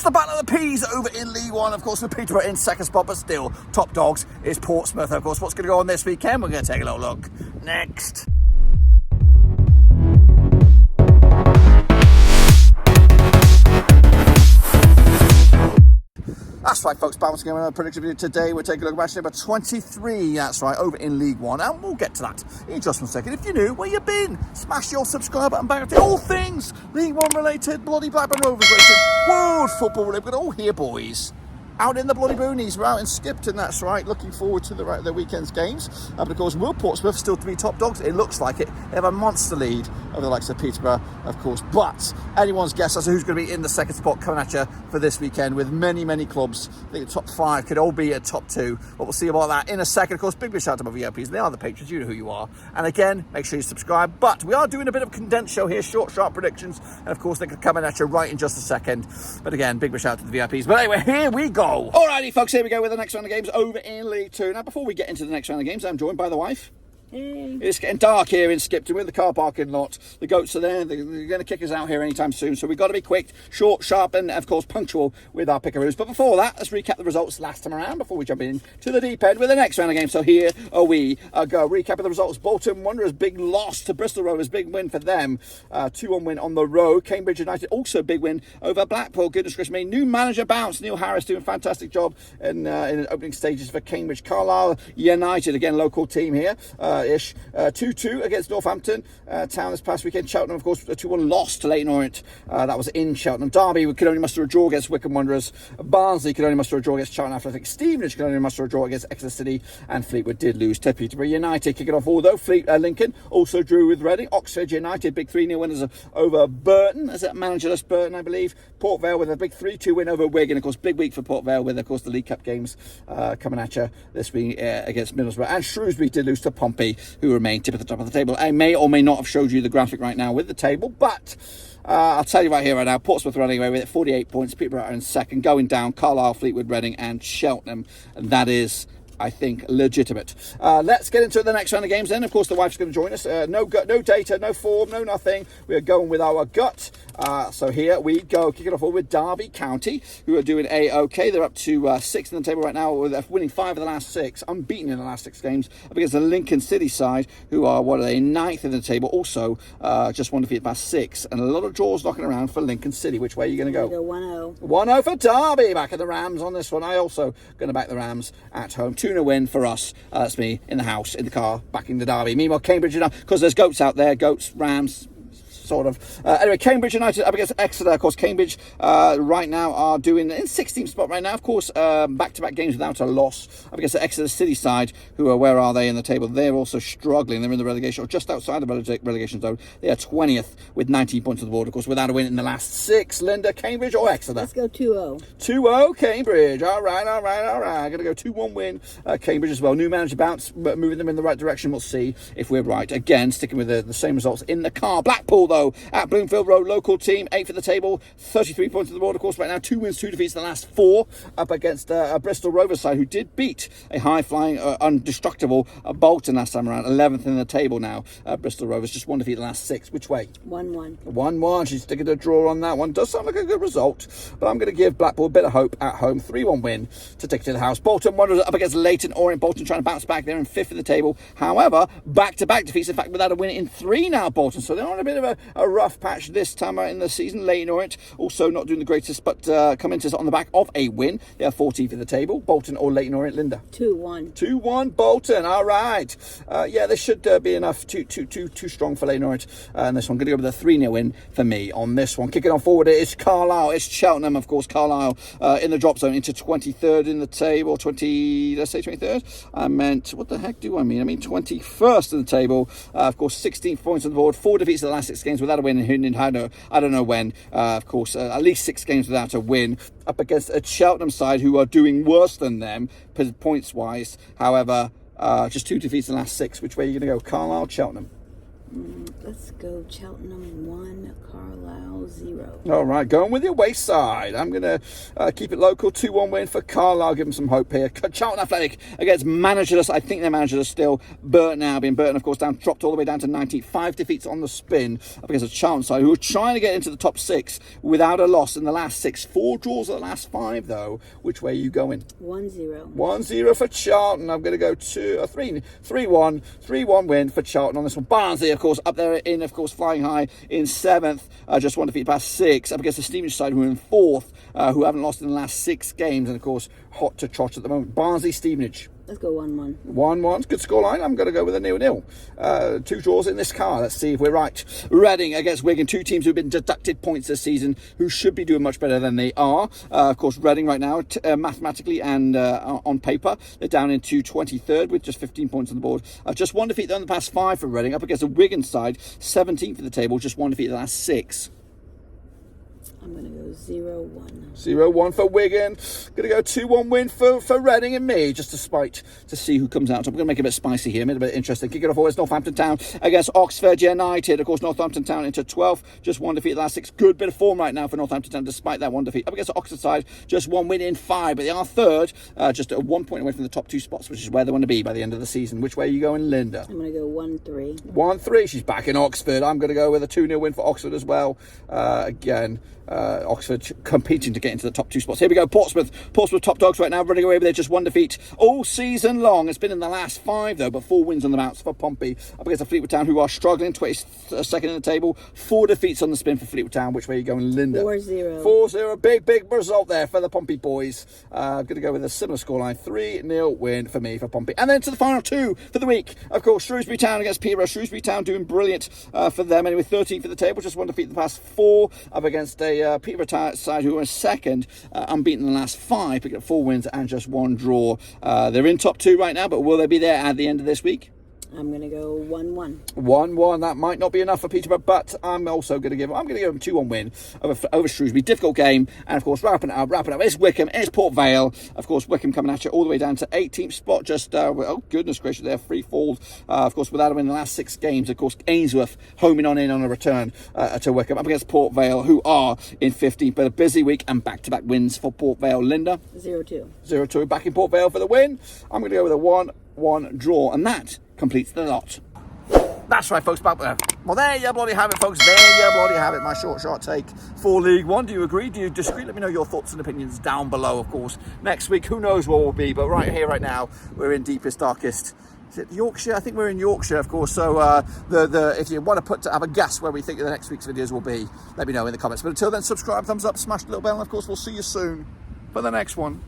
It's the Battle of the Peas over in League One, of course, with Peterborough in second spot, but still, top dogs is Portsmouth. Of course, what's going to go on this weekend? We're going to take a little look next. That's right, folks, bouncing on a prediction video today. We're taking a look at match number 23, that's right, over in League One. And we'll get to that in just one second. If you're new, where you been? Smash your subscribe button back to all things League One related, bloody Blackburn Rovers related, world football related. We're all here, boys. Out in the bloody boonies, we're out in Skipton, that's right. Looking forward to the weekend's games. But of course, will Portsmouth still to be top dogs? It looks like it. They have a monster lead over the likes of Peterborough, of course. But anyone's guess as to who's going to be in the second spot coming at you for this weekend with many, many clubs. I think the top 5 could all be at top 2. But we'll see about that in a second. Of course, big shout out to my VIPs. They are the patrons. You know who you are. And again, make sure you subscribe. But we are doing a bit of a condensed show here. Short, sharp predictions. And of course, they could come in at you right in just a second. But again, big shout out to the VIPs. But anyway, here we go. Alrighty, folks, here we go with the next round of games over in League 2. Now, before we get into the next round of games, I'm joined by the wife. Hey. It's getting dark here in Skipton with the car parking lot. The goats are there. They're going to kick us out here anytime soon. So we've got to be quick, short, sharp, and of course punctual with our pickaroos. But before that, let's recap the results last time around before we jump in to the deep end with the next round of games. So here we go. Recapping the results. Bolton Wanderers, big loss to Bristol Rovers. Big win for them. 2-1 win on the road. Cambridge United, also big win over Blackpool. Goodness gracious me. New manager bounce. Neil Harris doing a fantastic job in the opening stages for Cambridge. Carlisle United, again, local team here, ish. 2-2 against Northampton Town this past weekend. Cheltenham, of course, a 2-1 loss to Leyton Orient. That was in Cheltenham. Derby could only muster a draw against Wycombe Wanderers. Barnsley could only muster a draw against Charlton Athletic. Stevenage could only muster a draw against Exeter City. And Fleetwood did lose to Peterborough United. Kicking off, although Lincoln also drew with Reading. Oxford United, big 3-0 winners over Burton. As it managerless Burton, I believe. Port Vale with a big 3-2 win over Wigan. Of course, big week for Port Vale with, of course, the League Cup games coming at you this week against Middlesbrough. And Shrewsbury did lose to Pompey, who remain tip at the top of the table. I may or may not have showed you the graphic right now with the table, but I'll tell you right here, right now, Portsmouth running away with it, 48 points. Peterborough are in second, going down. Carlisle, Fleetwood, Reading, and Cheltenham. And that is, I think, legitimate. Let's get into the next round of games then. Of course, the wife's going to join us. No data, no form, no nothing. We are going with our gut. So here we go. Kicking off with Derby County, who are doing A-OK. They're up to 6th in the table right now, with winning 5 of the last 6, unbeaten in the last 6 games, up against the Lincoln City side, who are, 9th in the table, also just 1 defeat past 6. And a lot of draws knocking around for Lincoln City. Which way are you going to go? Go 1-0. 1-0 for Derby. Back at the Rams on this one. I also going to back the Rams at home. 2-0 win for us. That's me in the house, in the car, backing the Derby. Meanwhile, Cambridge United, because there's goats out there, goats, Rams, sort of. Anyway, Cambridge United up against Exeter. Of course, Cambridge right now are doing in 16th spot right now. Of course, back-to-back games without a loss up against the Exeter City side, who are, where are they in the table? They're also struggling. They're in the relegation, or just outside the relegation zone. They are 20th with 19 points on the board. Of course, without a win in the last 6. Linda, Cambridge or Exeter? Let's go 2-0. 2-0 Cambridge. All right. I'm going to go 2-1 win Cambridge as well. New manager bounce, but moving them in the right direction. We'll see if we're right. Again, sticking with the same results in the car. Blackpool, though, at Bloomfield Road, local team, 8th at the table, 33 points on the board. Of course, right now, 2 wins, 2 defeats, the last 4 up against a Bristol Rovers side, who did beat a high-flying, indestructible Bolton last time around. 11th in the table now. Bristol Rovers, just 1 defeat, the last 6. Which way? 1-1. 1-1. She's sticking to a draw on that one. Does sound like a good result, but I'm going to give Blackpool a bit of hope at home. 3-1 win to take it to the house. Bolton Wanderers up against Leyton. Orient. Bolton trying to bounce back. They're in 5th in the table. However, back-to-back defeats. In fact, without a win in 3 now, Bolton. So they're on a bit of a rough patch this time in the season. Leyton Orient also not doing the greatest, but coming to on the back of a win. They are 14th in the table. Bolton or Leyton Orient, Linda? 2-1. 2-1 Bolton. All right. Yeah, this should be enough. Too strong for Leyton Orient. And this one, going to go with a 3-0 win for me on this one. Kicking on forward, it's Carlisle. It's Cheltenham, of course. Carlisle in the drop zone into 23rd in the table. 23rd? I meant, what the heck do I mean? I mean 21st in the table. Of course, 16 points on the board. 4 defeats in the last 6 games without a win in I don't know when. Of course, at least 6 games without a win up against a Cheltenham side who are doing worse than them points-wise. However, just 2 defeats in the last 6. Which way are you going to go? Carlisle, Cheltenham? Let's go Cheltenham 1, Carlisle 0. All right, going with your away side. I'm going to keep it local. 2-1 win for Carlisle. Give them some hope here. Charlton Athletic against managerless. I think they're managerless still. Burton Albion. Burton, of course, dropped all the way down to 95 defeats on the spin up against a Charlton side who are trying to get into the top 6 without a loss in the last 6. 4 draws at the last 5, though. Which way are you going? 1-0. 1-0 for Charlton. I'm going to go 3-1. 3-1 win for Charlton on this one. Barnsley, of course, up there in, of course, flying high in 7th. Just one defeat past 6 up against the Stevenage side who are in 4th, who haven't lost in the last 6 games, and of course hot to trot at the moment. Barnsley, Stevenage. Let's go 1-1. 1-1, good scoreline. I'm going to go with a 0-0. 2 draws in this car. Let's see if we're right. Reading against Wigan, 2 teams who've been deducted points this season, who should be doing much better than they are. Of course, Reading right now, mathematically and on paper, they're down into 23rd with just 15 points on the board. Just 1 defeat on the past 5 for Reading, up against the Wigan side, 17th in the table, just 1 defeat in the last 6. I'm going to go 0-1. 0-1 for Wigan. Going to go 2-1 win for Reading and me, just to see who comes out. So I'm going to make it a bit spicy here, make it a bit interesting. Kick it off always Northampton Town against Oxford United. Of course, Northampton Town into 12th, just 1 defeat the last 6. Good bit of form right now for Northampton Town, despite that 1 defeat. Up against the Oxford side, just 1 win in 5, but they are 3rd, just at 1 point away from the top 2 spots, which is where they want to be by the end of the season. Which way are you going, Linda? I'm going to go 1-3. 1-3. She's back in Oxford. I'm going to go with a 2-0 win for Oxford as well. Again, Oxford competing to get into the top 2 spots. Here we go, Portsmouth top dogs right now, running away with it, just 1 defeat all season long. It's been in the last 5 though, but 4 wins on the bounce for Pompey up against the Fleetwood Town, who are struggling, 22nd in the table. 4 defeats on the spin for Fleetwood Town. Which way are you going, Linda? 4-0. 4-0, big result there for the Pompey boys. I'm going to go with a similar scoreline, 3-0 win for me for Pompey. And then to the final 2 for the week, of course, Shrewsbury Town against Peterborough. Shrewsbury Town doing brilliant for them, anyway, 13th for the table, just 1 defeat in the past 4 up against a Peterborough side who are 2nd, unbeaten in the last 5, picking up 4 wins and just 1 draw. They're in top 2 right now, but will they be there at the end of this week? I'm going to go 1-1. 1-1. That might not be enough for Peterborough, but I'm also going to give them a 2-1 win over Shrewsbury. Difficult game, and of course, wrapping it up. It's Wycombe, it's Port Vale. Of course, Wycombe coming at you all the way down to 18th spot. Just, oh goodness gracious, they're free fall. Of course, without them in the last 6 games. Of course, Ainsworth homing on a return to Wycombe up against Port Vale, who are in 15th. But a busy week and back-to-back wins for Port Vale. Linda? 0-2. 0-2 back in Port Vale for the win. I'm going to go with a 1-1 draw, and that completes the lot. That's right, folks. Well, there you bloody have it, folks. There you bloody have it. My short take for League One. Do you agree? Do you disagree? Let me know your thoughts and opinions down below, of course. Next week, who knows what will be, but right here, right now, we're in deepest, darkest... Is it Yorkshire? I think we're in Yorkshire, of course. So if you want to have a guess where we think the next week's videos will be, let me know in the comments. But until then, subscribe, thumbs up, smash the little bell, and of course, we'll see you soon for the next one.